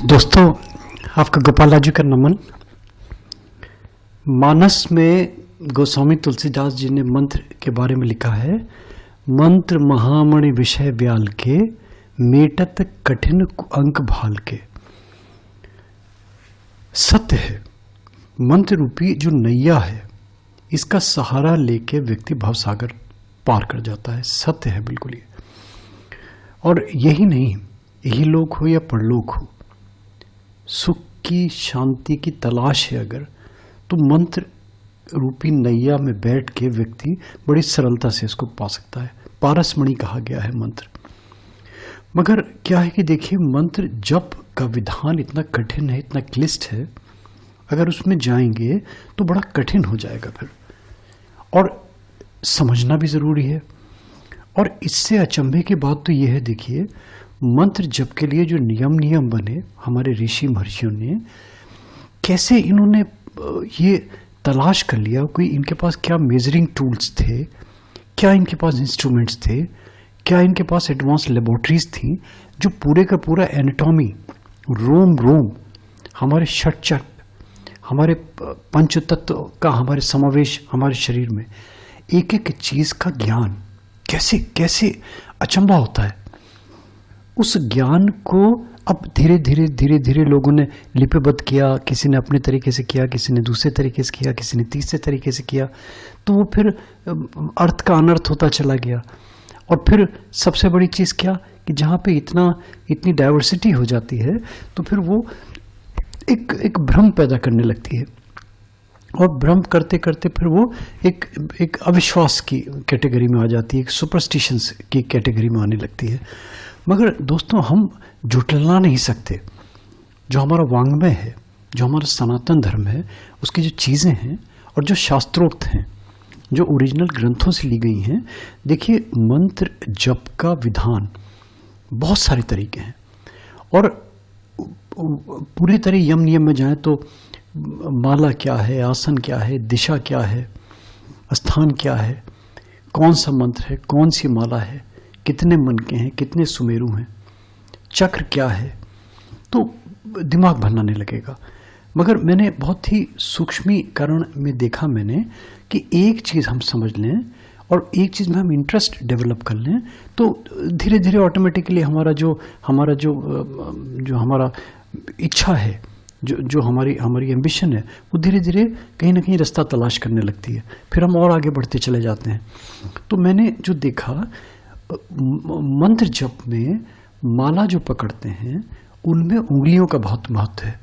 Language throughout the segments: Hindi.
दोस्तों, आपका गोपाल राजू का नमन। मानस में गोस्वामी तुलसीदास जी ने मंत्र के बारे में लिखा है, मंत्र महामणि विषय व्याल के, मेटत कठिन अंक भाल के। सत्य है, मंत्र रूपी जो नैया है, इसका सहारा लेके व्यक्ति भवसागर पार कर जाता है। सत्य है बिल्कुल ये। और यही नहीं, यही लोक हो या परलोक हो, सुख की शांति की तलाश है अगर, तो मंत्र रूपी नैया में बैठ के व्यक्ति बड़ी सरलता से इसको पा सकता है। पारसमणि कहा गया है मंत्र। मगर क्या है कि देखिए, मंत्र जप का विधान इतना कठिन है, इतना क्लिष्ट है, अगर उसमें जाएंगे तो बड़ा कठिन हो जाएगा फिर, और समझना भी ज़रूरी है। और इससे अचंभे की बात तो यह है, देखिए, मंत्र जप के लिए जो नियम बने हमारे ऋषि महर्षियों ने, कैसे इन्होंने ये तलाश कर लिया, कोई इनके पास क्या मेजरिंग टूल्स थे, क्या इनके पास इंस्ट्रूमेंट्स थे, क्या इनके पास एडवांस लेबोरेटरीज थी, जो पूरे का पूरा एनाटॉमी, रोम रोम, हमारे षटचक्र, हमारे पंच तत्व का हमारे समावेश हमारे शरीर में, एक एक चीज़ का ज्ञान कैसे कैसे अचंभा होता है। उस ज्ञान को अब धीरे धीरे लोगों ने लिपिबद्ध किया। किसी ने अपने तरीके से किया, किसी ने दूसरे तरीके से किया, किसी ने तीसरे तरीके से किया, तो वो फिर अर्थ का अनर्थ होता चला गया। और फिर सबसे बड़ी चीज़ क्या कि जहाँ पे इतनी डाइवर्सिटी हो जाती है, तो फिर वो एक भ्रम पैदा करने लगती है, और भ्रम करते करते फिर वो एक अविश्वास की कैटेगरी में आ जाती है, एक सुपरस्टिशंस की कैटेगरी में आने लगती है। मगर दोस्तों, हम झुठला नहीं सकते। जो हमारा वांग्मय है, जो हमारा सनातन धर्म है, उसकी जो चीज़ें हैं और जो शास्त्रोक्त हैं, जो ओरिजिनल ग्रंथों से ली गई हैं, देखिए, मंत्र जप का विधान बहुत सारे तरीके हैं। और पूरी तरह यम नियम में जाएं तो माला क्या है, आसन क्या है, दिशा क्या है, स्थान क्या है, कौन सा मंत्र है, कौन सी माला है, कितने मन के हैं, कितने सुमेरु हैं, चक्र क्या है, तो दिमाग भरनाने लगेगा। मगर मैंने बहुत ही सूक्ष्मीकरण में देखा मैंने कि एक चीज़ हम समझ लें और एक चीज़ में हम इंटरेस्ट डेवलप कर लें, तो धीरे धीरे ऑटोमेटिकली हमारा जो हमारा इच्छा है, जो हमारी एम्बिशन है, वो धीरे धीरे कहीं ना कहीं रास्ता तलाश करने लगती है। फिर हम और आगे बढ़ते चले जाते हैं। तो मैंने जो देखा, मंत्र जप में माला जो पकड़ते हैं, उनमें उंगलियों का बहुत महत्व है।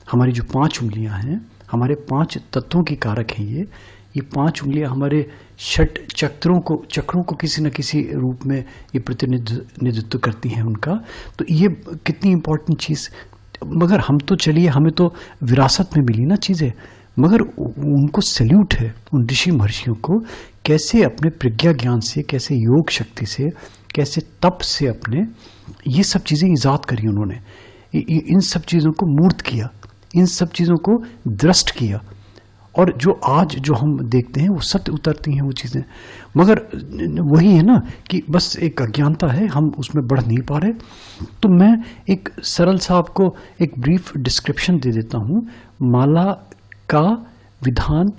हमारी जो 5 उंगलियां हैं, हमारे 5 तत्वों की कारक हैं ये 5 उंगलियां हमारे षट चक्रों को किसी न किसी रूप में ये प्रतिनिधित्व करती हैं उनका। तो ये कितनी इम्पोर्टेंट चीज़। मगर हम तो चलिए, हमें तो विरासत में मिली ना चीज़ें, मगर उनको सैल्यूट है, उन ऋषि महर्षियों को, कैसे अपने प्रज्ञा ज्ञान से, कैसे योग शक्ति से, कैसे तप से अपने ये सब चीज़ें ईजाद करी उन्होंने। इन सब चीज़ों को मूर्त किया, इन सब चीज़ों को दृष्ट किया, और जो आज जो हम देखते हैं वो सत्य उतरती हैं वो चीज़ें। मगर वही है ना कि बस एक अज्ञानता है, हम उसमें बढ़ नहीं पा रहे। तो मैं एक सरल सा आपको एक ब्रीफ डिस्क्रिप्शन दे देता हूँ माला का विधान।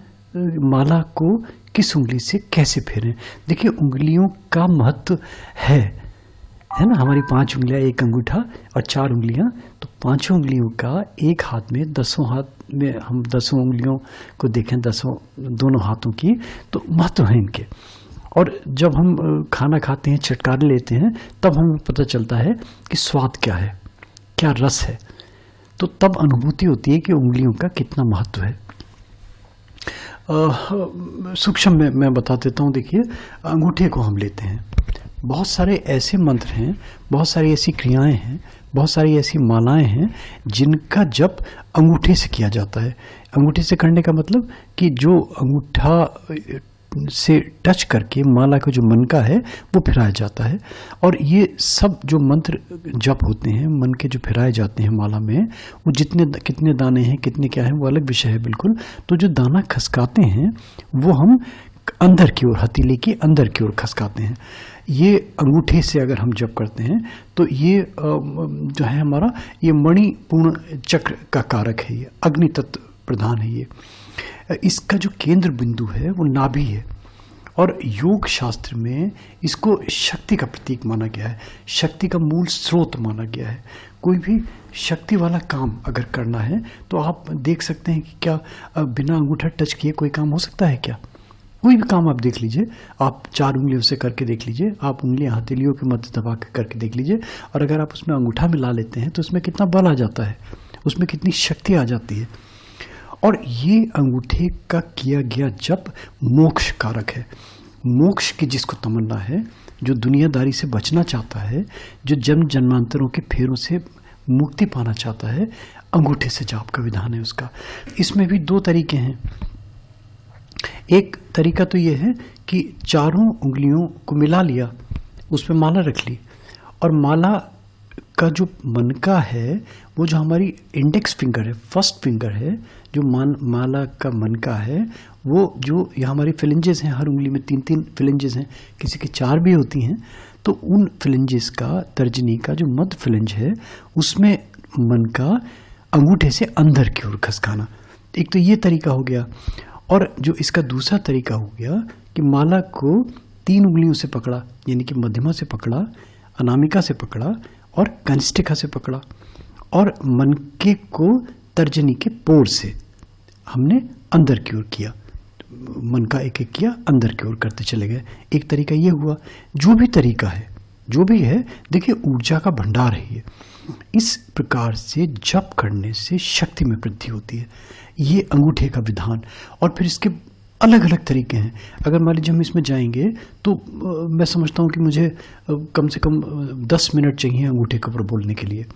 माला को किस उंगली से कैसे फेरें। देखिए, उंगलियों का महत्व है ना। हमारी 5 उंगलियां, एक अंगूठा और 4 उंगलियां, तो 5 उंगलियों का एक हाथ में, 10 हाथ में हम 10 उंगलियों को देखें, 10 दोनों हाथों की, तो महत्व है इनके। और जब हम खाना खाते हैं, चटकारे लेते हैं, तब हमें पता चलता है कि स्वाद क्या है, क्या रस है। तो तब अनुभूति होती है कि उंगलियों का कितना महत्व है। सूक्ष्म में मैं बता देता हूँ। देखिए, अंगूठे को हम लेते हैं, बहुत सारे ऐसे मंत्र हैं, बहुत सारी ऐसी क्रियाएं हैं, बहुत सारी ऐसी मालाएं हैं जिनका जप अंगूठे से किया जाता है। अंगूठे से करने का मतलब कि जो अंगूठा से टच करके माला का जो मनका है वो फिराया जाता है। और ये सब जो मंत्र जप होते हैं, मन के जो फिराए जाते हैं माला में, वो कितने दाने हैं, कितने क्या है, वो अलग विषय है बिल्कुल। तो जो दाना खसकाते हैं वो हम अंदर की ओर, हथेली के अंदर की ओर खसकाते हैं। ये अंगूठे से अगर हम जप करते हैं तो ये जो है हमारा, ये मणिपूर्ण चक्र का कारक है, ये अग्नि तत्व प्रधान है। ये इसका जो केंद्र बिंदु है वो नाभि है, और योग शास्त्र में इसको शक्ति का प्रतीक माना गया है, शक्ति का मूल स्रोत माना गया है। कोई भी शक्ति वाला काम अगर करना है तो आप देख सकते हैं कि क्या बिना अंगूठा टच किए कोई काम हो सकता है क्या? कोई भी काम आप देख लीजिए, आप 4 उंगलियों से करके देख लीजिए, आप उंगलियां हथेलियों के मध्य दबा के करके देख लीजिए, और अगर आप उसमें अंगूठा मिला लेते हैं तो उसमें कितना बल आ जाता है, उसमें कितनी शक्ति आ जाती है। और ये अंगूठे का किया गया जप मोक्ष कारक है। मोक्ष की जिसको तमन्ना है, जो दुनियादारी से बचना चाहता है, जो जन्म जन्मांतरों के फेरों से मुक्ति पाना चाहता है, अंगूठे से जाप का विधान है उसका। इसमें भी 2 तरीके हैं। एक तरीका तो ये है कि चारों उंगलियों को मिला लिया, उस पर माला रख ली, और माला का जो मनका है वो जो हमारी इंडेक्स फिंगर है, फर्स्ट फिंगर है, जो माला का मनका है, वो जो ये हमारी फिलेंजेस हैं, हर उंगली में 3-3 फिलेंजेस हैं, किसी की 4 भी होती हैं, तो उन फिलेंजेस का, तर्जनी का जो मध्य फिलेंज है, उसमें मनका अंगूठे से अंदर की ओर खसकाना। एक तो ये तरीका हो गया। और जो इसका दूसरा तरीका हो गया कि माला को 3 उंगलियों से पकड़ा, यानी कि मध्यमा से पकड़ा, अनामिका से पकड़ा और कनिष्ठिका से पकड़ा, और मनके को तर्जनी के पोर से हमने अंदर की ओर किया, मन का एक एक किया, अंदर की ओर करते चले गए। एक तरीका ये हुआ। जो भी तरीका है, जो भी है, देखिए ऊर्जा का भंडार है ये। इस प्रकार से जप करने से शक्ति में वृद्धि होती है। ये अंगूठे का विधान। और फिर इसके अलग अलग तरीके हैं। अगर मान लीजिए हम इसमें जाएंगे तो मैं समझता हूँ कि मुझे कम से कम 10 मिनट चाहिए अंगूठे के ऊपर बोलने के लिए,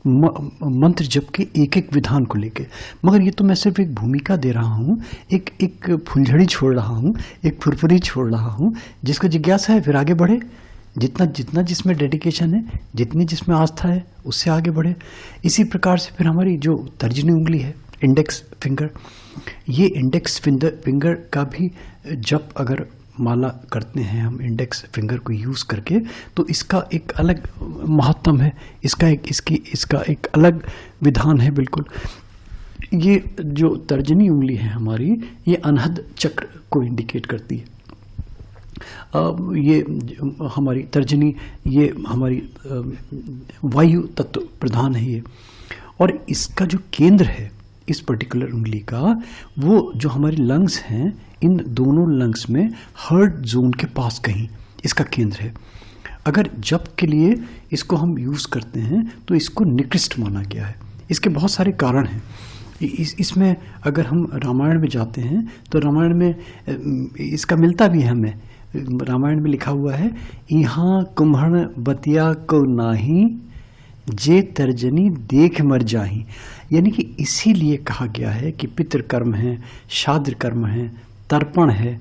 मंत्र जप के एक एक विधान को लेके। मगर ये तो मैं सिर्फ एक भूमिका दे रहा हूँ, एक फुलझड़ी छोड़ रहा हूँ, एक फुरफुरी छोड़ रहा हूँ। जिसको जिज्ञासा है फिर आगे बढ़े, जितना जिसमें डेडिकेशन है, जितनी जिसमें आस्था है, उससे आगे बढ़े। इसी प्रकार से फिर हमारी जो तर्जनी उंगली है, इंडेक्स फिंगर, ये इंडेक्स फिंगर का भी जप अगर माला करते हैं हम इंडेक्स फिंगर को यूज़ करके, तो इसका एक अलग महत्व है, इसका एक अलग विधान है बिल्कुल। ये जो तर्जनी उंगली है हमारी, ये अनहद चक्र को इंडिकेट करती है। ये हमारी तर्जनी, ये हमारी वायु तत्व प्रधान है ये। और इसका जो केंद्र है इस पर्टिकुलर उंगली का, वो जो हमारी लंग्स हैं, इन दोनों लंग्स में हार्ट जोन के पास कहीं इसका केंद्र है। अगर जप के लिए इसको हम यूज़ करते हैं तो इसको निकृष्ट माना गया है। इसके बहुत सारे कारण हैं। इसमें अगर हम रामायण में जाते हैं तो रामायण में इसका मिलता भी है हमें। रामायण में लिखा हुआ है, यहाँ कुम्हण बतिया को नाही, जे तर्जनी देख मर जाही। यानी कि इसीलिए कहा गया है कि पितृकर्म है, श्राद्ध कर्म है, तर्पण है,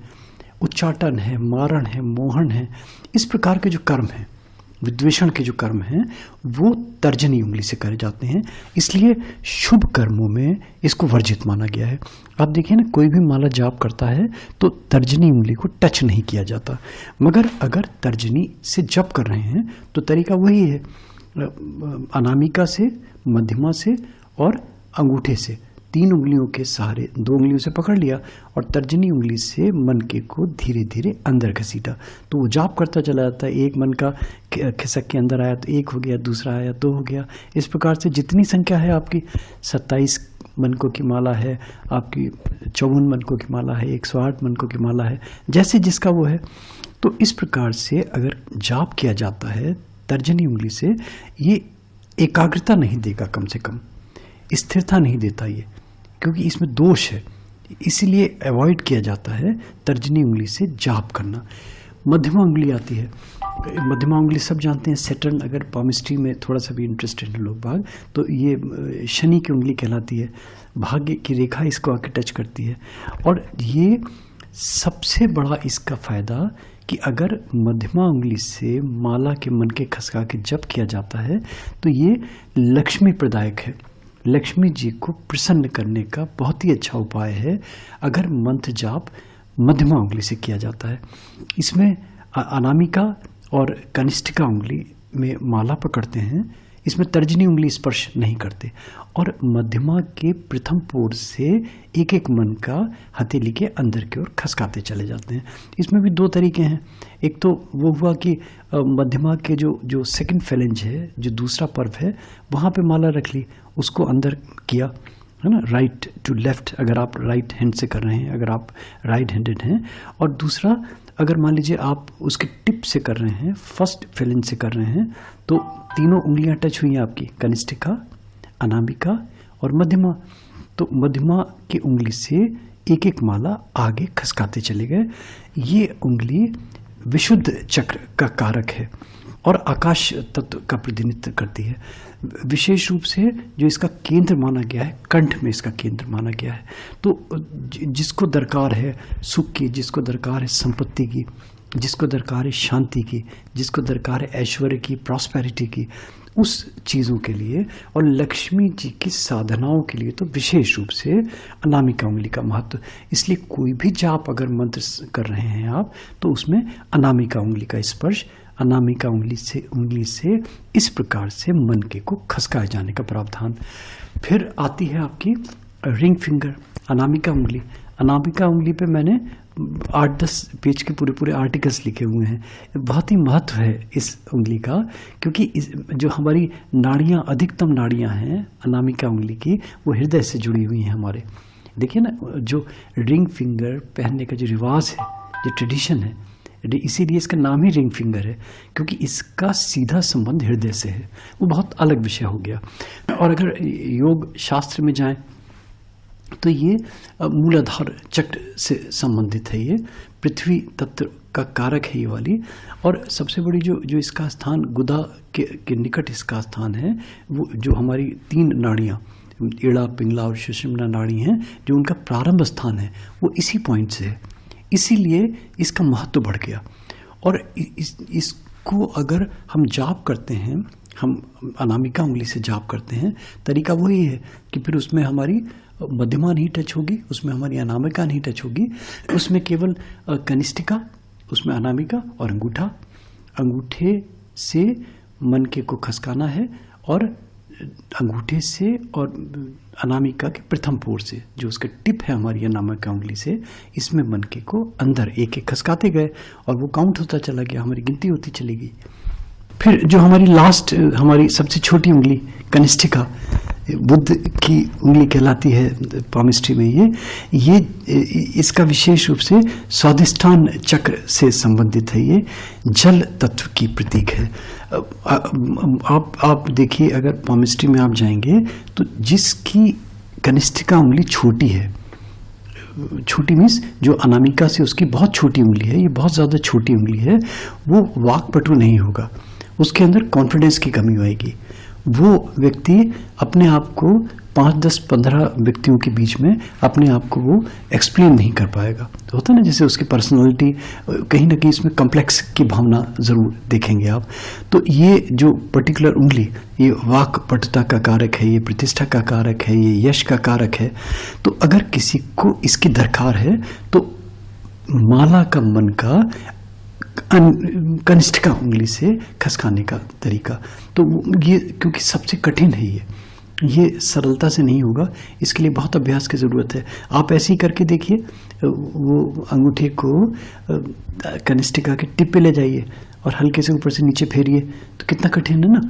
उच्चाटन है, मारण है, मोहन है, इस प्रकार के जो कर्म हैं, विद्वेषण के जो कर्म हैं, वो तर्जनी उंगली से करे जाते हैं। इसलिए शुभ कर्मों में इसको वर्जित माना गया है। आप देखिए ना, कोई भी माला जाप करता है तो तर्जनी उंगली को टच नहीं किया जाता। मगर अगर तर्जनी से जप कर रहे हैं तो तरीका वही है, अनामिका से, मध्यमा से और अंगूठे से, 3 उंगलियों के सहारे 2 उंगलियों से पकड़ लिया और तर्जनी उंगली से मनके को धीरे धीरे अंदर घसीटा, तो वो जाप करता चला जाता है। एक मन का खिसक के अंदर आया तो 1 हो गया, दूसरा आया 2 हो गया। इस प्रकार से जितनी संख्या है आपकी, 27 मनकों की माला है, आपकी 54 मनकों की माला है, 108 मनकों की माला है, जैसे जिसका वो है। तो इस प्रकार से अगर जाप किया जाता है तर्जनी उंगली से, ये एकाग्रता नहीं देगा, कम से कम स्थिरता नहीं देता ये, क्योंकि इसमें दोष है। इसीलिए अवॉइड किया जाता है तर्जनी उंगली से जाप करना। मध्यमा उंगली आती है। मध्यमा उंगली सब जानते हैं, सैटर्न, अगर पामिस्ट्री में थोड़ा सा भी इंटरेस्टेड है लोग बाग, तो ये शनि की उंगली कहलाती है। भाग्य की रेखा इसको आके टच करती है। और ये सबसे बड़ा इसका फ़ायदा कि अगर मध्यमा उंगली से माला के मन के खसका के जप किया जाता है तो ये लक्ष्मी प्रदायक है। लक्ष्मी जी को प्रसन्न करने का बहुत ही अच्छा उपाय है। अगर मंत्र जाप मध्यमा उंगली से किया जाता है। इसमें अनामिका और कनिष्ठिका उंगली में माला पकड़ते हैं, इसमें तर्जनी उंगली स्पर्श नहीं करते, और मध्यमा के प्रथम पोर से एक एक मन का हथेली के अंदर की ओर खसकाते चले जाते हैं। इसमें भी दो तरीके हैं। एक तो वो हुआ कि मध्यमा के जो सेकंड फेलेंज है, जो दूसरा पर्व है, वहाँ पे माला रख ली, उसको अंदर किया, है ना, राइट टू लेफ्ट, अगर आप राइट हैंड से कर रहे हैं, अगर आप राइट हैंडेड हैं। और दूसरा, अगर मान लीजिए आप उसके टिप से कर रहे हैं, फर्स्ट फेलेंज से कर रहे हैं, तो तीनों उंगलियां टच हुई हैं आपकी, कनिष्ठिका, अनामिका और मध्यमा। तो मध्यमा की उंगली से एक एक माला आगे खसकाते चले गए। ये उंगली विशुद्ध चक्र का कारक है और आकाश तत्व का प्रतिनिधित्व करती है। विशेष रूप से जो इसका केंद्र माना गया है, कंठ में इसका केंद्र माना गया है। तो जिसको दरकार है सुख की, जिसको दरकार है संपत्ति की, जिसको दरकार है शांति की, जिसको दरकार है ऐश्वर्य की, प्रॉस्पेरिटी की, उस चीज़ों के लिए और लक्ष्मी जी की साधनाओं के लिए तो विशेष रूप से अनामिका उंगली का महत्व। इसलिए कोई भी जाप अगर मंत्र कर रहे हैं आप, तो उसमें अनामिका उंगली का स्पर्श, अनामिका उंगली से इस प्रकार से मनके को खसकाए जाने का प्रावधान। फिर आती है आपकी रिंग फिंगर, अनामिका उंगली। अनामिका उंगली पे मैंने 8-10 पेज के पूरे आर्टिकल्स लिखे हुए हैं। बहुत ही महत्व है इस उंगली का, क्योंकि जो हमारी नाड़ियाँ, अधिकतम नाड़ियाँ हैं अनामिका उंगली की, वो हृदय से जुड़ी हुई हैं हमारे। देखिए ना, जो रिंग फिंगर पहनने का जो रिवाज है, जो ट्रेडिशन है, इसीलिए इसका नाम ही रिंग फिंगर है, क्योंकि इसका सीधा संबंध हृदय से है। वो बहुत अलग विषय हो गया। और अगर योग शास्त्र में जाएं तो ये मूलाधार चक्र से संबंधित है। ये पृथ्वी तत्व का कारक है ये वाली। और सबसे बड़ी जो इसका स्थान, गुदा के निकट इसका स्थान है, वो जो हमारी 3 नाड़ियाँ, ईड़ा, पिंगला और सुषुम्ना नाड़ी हैं, जो उनका प्रारंभ स्थान है, वो इसी पॉइंट से है। इसीलिए इसका महत्व बढ़ गया। और इसको अगर हम जाप करते हैं, हम अनामिका उंगली से जाप करते हैं, तरीका वही है कि फिर उसमें हमारी मध्यमा नहीं टच होगी, उसमें हमारी अनामिका नहीं टच होगी, उसमें केवल कनिष्ठिका, उसमें अनामिका और अंगूठे से मनके को खसकाना है, और अंगूठे से और अनामिका के प्रथम पोर से, जो उसका टिप है हमारी अनामिका उंगली से, इसमें मनके को अंदर एक एक खसकाते गए और वो काउंट होता चला गया, हमारी गिनती होती चली गई। फिर जो हमारी लास्ट, हमारी सबसे छोटी उंगली कनिष्ठिका, बुद्ध की उंगली कहलाती है पामिस्ट्री में। ये इसका विशेष रूप से स्वादिष्ठान चक्र से संबंधित है। ये जल तत्व की प्रतीक है। आप देखिए, अगर पामिस्ट्री में आप जाएंगे तो जिसकी कनिष्ठिका उंगली छोटी है, छोटी मीन्स जो अनामिका से उसकी बहुत छोटी उंगली है, ये बहुत ज़्यादा छोटी उंगली है, वो वाक्पटु नहीं होगा, उसके अंदर कॉन्फिडेंस की कमी आएगी। वो व्यक्ति अपने आप को 5-10-15 व्यक्तियों के बीच में अपने आप को वो एक्सप्लेन नहीं कर पाएगा। तो होता है ना, जैसे उसकी पर्सनालिटी कहीं ना कहीं इसमें कॉम्प्लेक्स की भावना ज़रूर देखेंगे आप। तो ये जो पर्टिकुलर उंगली, ये वाक्पटुता का कारक है, ये प्रतिष्ठा का कारक है, ये यश का कारक है। तो अगर किसी को इसकी दरकार है तो माला का मन का कनिष्ठिका उंगली से खसकाने का तरीका, तो ये क्योंकि सबसे कठिन है, ये सरलता से नहीं होगा, इसके लिए बहुत अभ्यास की ज़रूरत है। आप ऐसे ही करके देखिए, वो अंगूठे को कनिष्ठिका के टिप पे ले जाइए और हल्के से ऊपर से नीचे फेरिए, तो कितना कठिन है ना।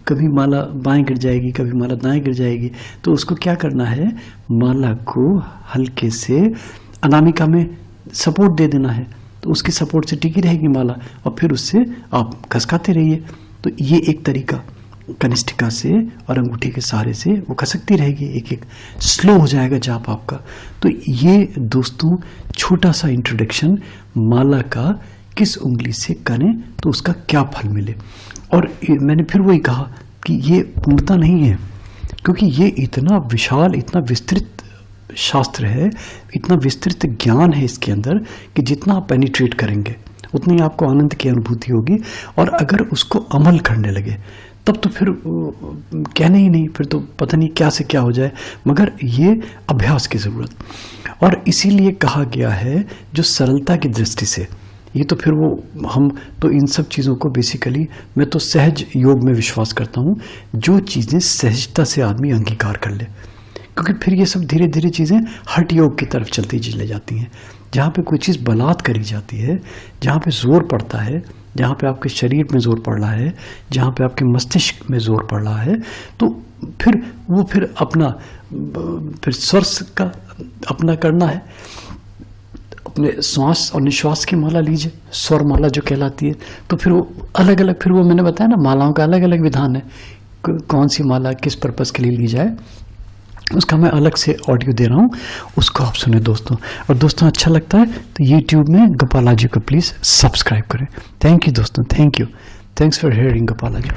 कभी माला बाएं गिर जाएगी, कभी माला दाएं गिर जाएगी। तो उसको क्या करना है, माला को हल्के से अनामिका में सपोर्ट दे देना है, तो उसकी सपोर्ट से टिकी रहेगी माला, और फिर उससे आप खसकाते रहिए। तो ये एक तरीका, कनिष्ठिका से और अंगूठे के सहारे से वो खसकती रहेगी, एक एक स्लो हो जाएगा जाप आपका। तो ये दोस्तों छोटा सा इंट्रोडक्शन माला का किस उंगली से करें तो उसका क्या फल मिले। और मैंने फिर वही कहा कि ये पूर्णता नहीं है, क्योंकि ये इतना विशाल, इतना विस्तृत शास्त्र है, इतना विस्तृत ज्ञान है इसके अंदर कि जितना आप पेनिट्रेट करेंगे उतनी आपको आनंद की अनुभूति होगी। और अगर उसको अमल करने लगे तब तो फिर कहने ही नहीं, फिर तो पता नहीं क्या से क्या हो जाए। मगर ये अभ्यास की ज़रूरत, और इसीलिए कहा गया है जो सरलता की दृष्टि से, ये तो फिर वो हम तो इन सब चीज़ों को बेसिकली, मैं तो सहज योग में विश्वास करता हूँ, जो चीज़ें सहजता से आदमी अंगीकार कर ले, क्योंकि फिर ये सब धीरे धीरे चीज़ें हठ योग की तरफ चलती चली जाती हैं। जहाँ पे कोई चीज़ बलात् करी जाती है, जहाँ पे जोर पड़ता है, जहाँ पे आपके शरीर में जोर पड़ रहा है, जहाँ पे आपके मस्तिष्क में जोर पड़ रहा है, तो फिर अपना फिर स्वर्स का अपना करना है। अपने श्वास और निश्वास की माला लीजिए, स्वर माला जो कहलाती है। तो फिर वो अलग अलग, फिर वो मैंने बताया ना, मालाओं का अलग अलग विधान है, कौन सी माला किस पर्पज़ के लिए ली जाए, उसका मैं अलग से ऑडियो दे रहा हूँ, उसको आप सुने दोस्तों। और दोस्तों अच्छा लगता है तो यूट्यूब में गोपालाजी को प्लीज़ सब्सक्राइब करें। थैंक यू दोस्तों, thank you, thanks for hearing गोपालाजी।